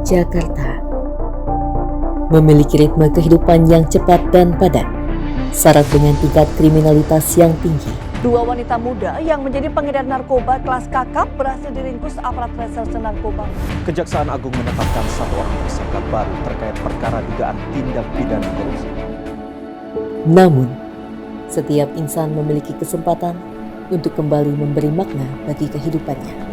Jakarta memiliki ritme kehidupan yang cepat dan padat, syarat dengan tingkat kriminalitas yang tinggi. Dua wanita muda yang menjadi pengedar narkoba kelas kakap berhasil diringkus aparat reserse narkoba. Kejaksaan Agung menetapkan 1 orang tersangka baru terkait perkara dugaan tindak pidana korupsi. Namun, setiap insan memiliki kesempatan untuk kembali memberi makna bagi kehidupannya.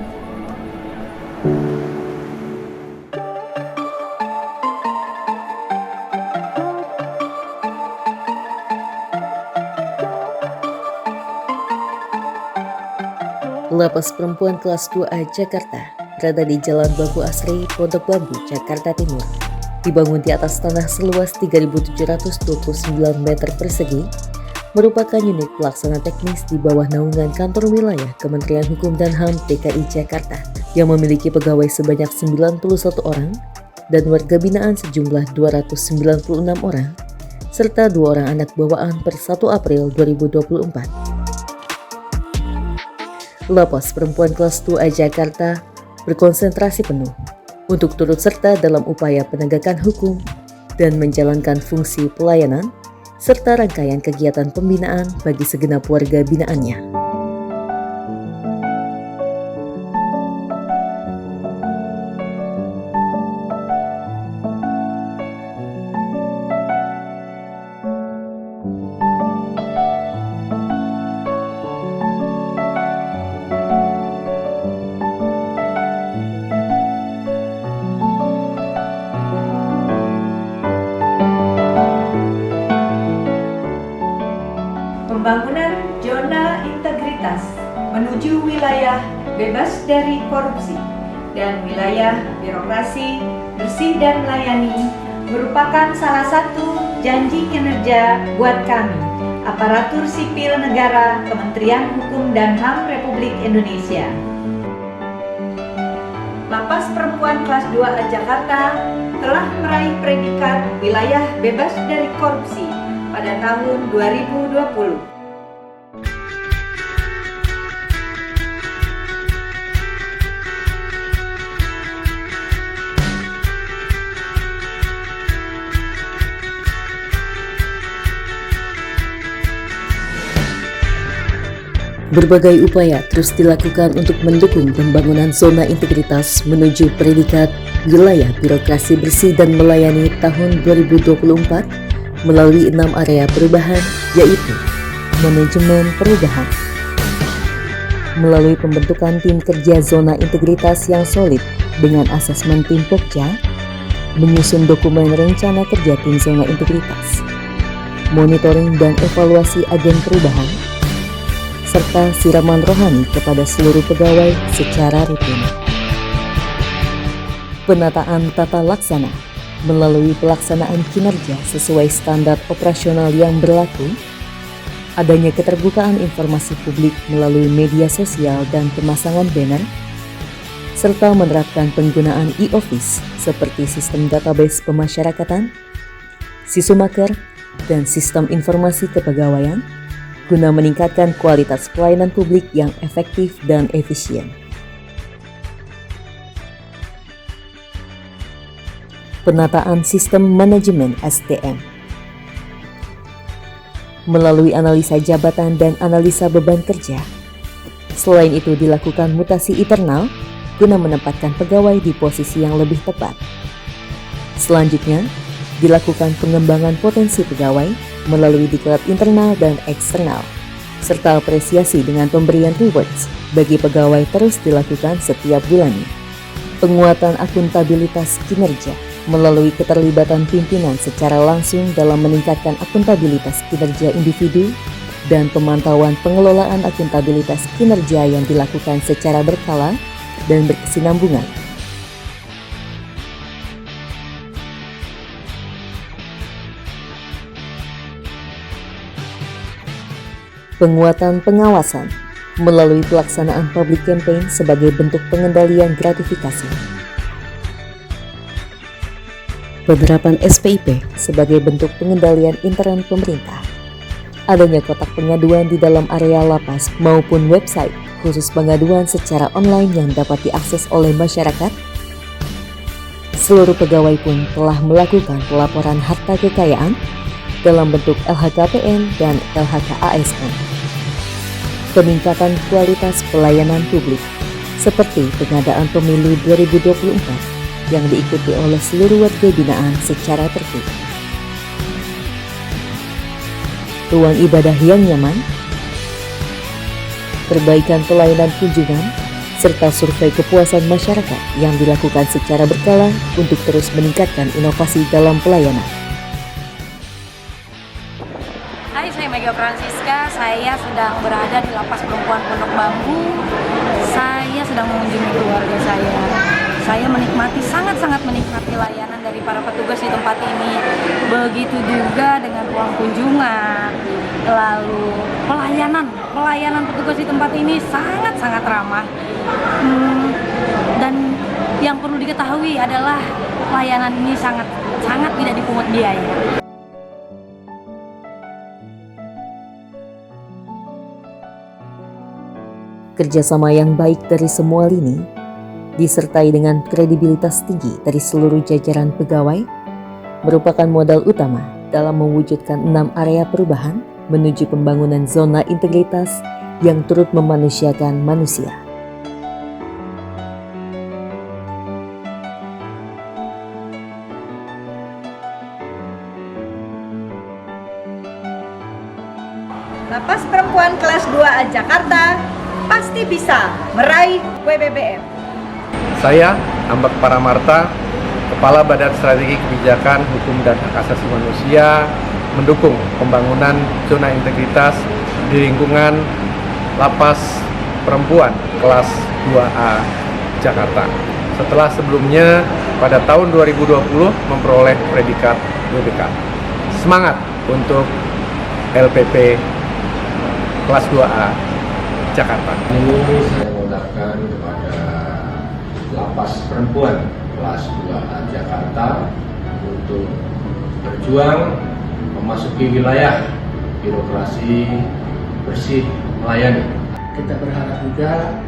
Lapas Perempuan Kelas 2A Jakarta berada di Jalan Bambu Asri, Pondok Bambu, Jakarta Timur. Dibangun di atas tanah seluas 3.729 meter persegi, merupakan unit pelaksana teknis di bawah naungan Kantor Wilayah Kementerian Hukum dan HAM DKI Jakarta yang memiliki pegawai sebanyak 91 orang dan warga binaan sejumlah 296 orang, serta 2 orang anak bawaan per 1 April 2024. Lapas Perempuan Kelas 2A Jakarta berkonsentrasi penuh untuk turut serta dalam upaya penegakan hukum dan menjalankan fungsi pelayanan serta rangkaian kegiatan pembinaan bagi segenap warga binaannya. Pembangunan zona integritas menuju wilayah bebas dari korupsi dan wilayah birokrasi bersih dan melayani merupakan salah satu janji kinerja buat kami, aparatur sipil negara Kementerian Hukum dan HAM Republik Indonesia. Lapas Perempuan Kelas 2A Jakarta telah meraih predikat wilayah bebas dari korupsi pada tahun 2020. Berbagai upaya terus dilakukan untuk mendukung pembangunan zona integritas menuju predikat wilayah birokrasi bersih dan melayani tahun 2024 melalui 6 area perubahan, yaitu manajemen perubahan, melalui pembentukan tim kerja zona integritas yang solid dengan asesmen tim Pokja, menyusun dokumen rencana kerja tim zona integritas, monitoring dan evaluasi agen perubahan, serta siraman rohani kepada seluruh pegawai secara rutin. Penataan tata laksana melalui pelaksanaan kinerja sesuai standar operasional yang berlaku, adanya keterbukaan informasi publik melalui media sosial dan pemasangan banner, serta menerapkan penggunaan e-office seperti sistem database pemasyarakatan, Sisumaker, dan sistem informasi kepegawaian, guna meningkatkan kualitas pelayanan publik yang efektif dan efisien. Penataan sistem manajemen SDM melalui analisa jabatan dan analisa beban kerja. Selain itu dilakukan mutasi internal guna menempatkan pegawai di posisi yang lebih tepat. Selanjutnya, dilakukan pengembangan potensi pegawai melalui diklat internal dan eksternal, serta apresiasi dengan pemberian rewards bagi pegawai terus dilakukan setiap bulannya. Penguatan akuntabilitas kinerja melalui keterlibatan pimpinan secara langsung dalam meningkatkan akuntabilitas kinerja individu dan pemantauan pengelolaan akuntabilitas kinerja yang dilakukan secara berkala dan berkesinambungan. Penguatan pengawasan melalui pelaksanaan public campaign sebagai bentuk pengendalian gratifikasi. Penerapan SPIP sebagai bentuk pengendalian intern pemerintah. Adanya kotak pengaduan di dalam area lapas maupun website khusus pengaduan secara online yang dapat diakses oleh masyarakat. Seluruh pegawai pun telah melakukan pelaporan harta kekayaan dalam bentuk LHKPN dan LHKASN. Peningkatan kualitas pelayanan publik seperti pengadaan pemilu 2024 yang diikuti oleh seluruh warga binaan secara tertib. Ruang ibadah yang nyaman, perbaikan pelayanan kunjungan, serta survei kepuasan masyarakat yang dilakukan secara berkala untuk terus meningkatkan inovasi dalam pelayanan. Hai, saya Mega Francisca. Saya sedang berada di Lapas Perempuan Pondok Bambu. Saya sedang mengunjungi keluarga saya. Saya menikmati, sangat-sangat menikmati layanan dari para petugas di tempat ini. Begitu juga dengan ruang kunjungan. Lalu pelayanan petugas di tempat ini sangat-sangat ramah. Dan yang perlu diketahui adalah layanan ini sangat tidak dipungut biaya. Kerjasama yang baik dari semua lini, disertai dengan kredibilitas tinggi dari seluruh jajaran pegawai, merupakan modal utama dalam mewujudkan 6 area perubahan menuju pembangunan zona integritas yang turut memanusiakan manusia. Lapas Perempuan kelas 2A Jakarta pasti bisa meraih WBBM. Saya, Ambak Paramarta, Kepala Badan Strategi Kebijakan Hukum dan Hak Asasi Manusia, mendukung pembangunan zona integritas di lingkungan Lapas Perempuan kelas 2A Jakarta. Setelah sebelumnya pada tahun 2020 memperoleh predikat WBK. Semangat untuk LPP kelas 2A Jakarta. Ini saya mengundangkan kepada Lapas Perempuan kelas 2A Jakarta untuk berjuang memasuki wilayah birokrasi bersih melayani. Kita berharap juga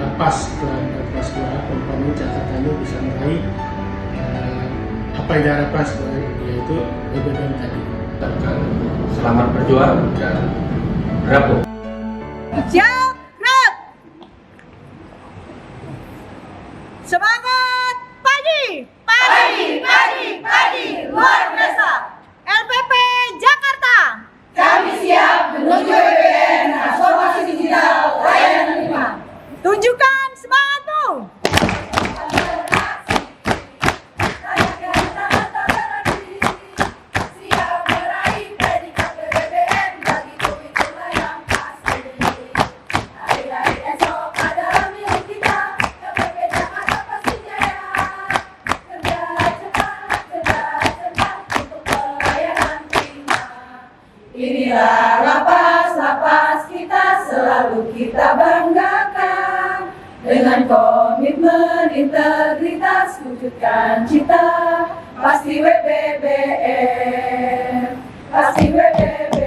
Lapas kelas 2A Perempuan Jakarta ini bisa meraih apa yang diharapkan, yaitu WBBM tadi. Selamat berjuang dan bravo. Jakarta! Semangat pagi! Pagi! Luar biasa! LPP Jakarta! Kami siap menuju WBBM transformasi digital layanan 5. Tunjukkan semangatmu! Inilah lapas kita, selalu kita banggakan. Dengan komitmen integritas, wujudkan cita. Pasti WBBM, pasti WBBM.